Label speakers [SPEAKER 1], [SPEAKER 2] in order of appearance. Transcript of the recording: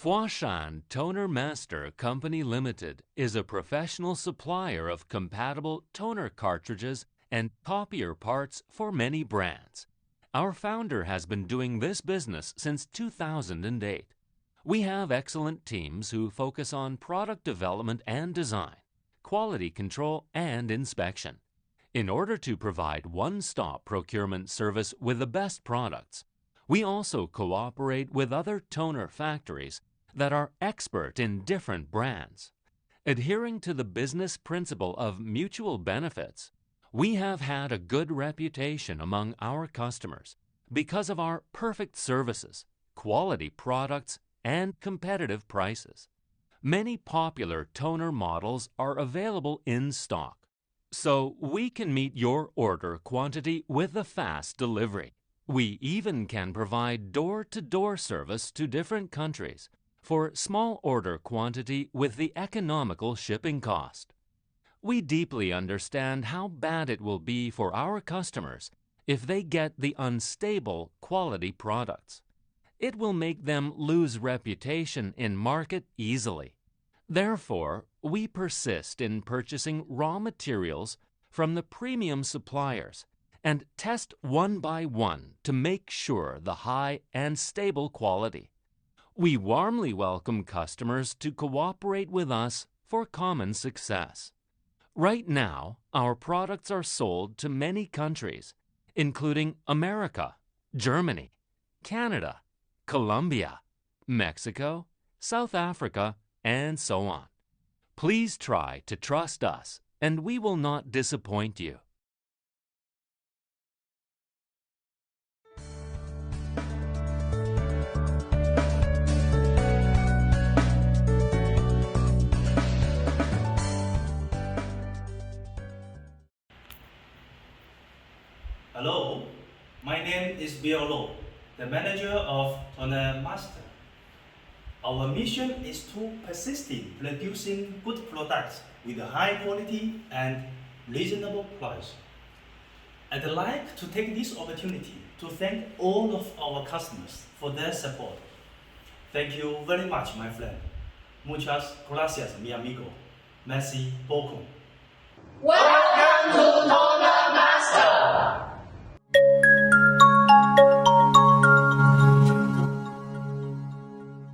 [SPEAKER 1] Huashan Toner Master Company Limited is a professional supplier of compatible toner cartridges and copier parts for many brands. Our founder has been doing this business since 2008. We have excellent teams who focus on product development and design, quality control, and inspection. In order to provide one-stop procurement service with the best products, we also cooperate with other toner factories that are expert in different brands. Adhering to the business principle of mutual benefits, we have had a good reputation among our customers because of our perfect services, quality products, and competitive prices. Many popular toner models are available in stock, so we can meet your order quantity with a fast delivery. We even can provide door-to-door service to different countries for small order quantity with the economical shipping cost. We deeply understand how bad it will be for our customers if they get the unstable quality products. It will make them lose reputation in market easily. Therefore, we persist in purchasing raw materials from the premium suppliers and test one by one to make sure the high and stable quality. We warmly welcome customers to cooperate with us for common success. Right now, our products are sold to many countries, including America, Germany, Canada, Colombia, Mexico, South Africa, and so on. Please try to trust us, and we will not disappoint you.
[SPEAKER 2] Hello, my name is Bill Lo, the manager of Toner Master. Our mission is to persist in producing good products with a high quality and reasonable price. I'd like to take this opportunity to thank all of our customers for their support. Thank you very much, my friend. Muchas gracias, mi amigo. Merci beaucoup.
[SPEAKER 3] Welcome to Toner Master.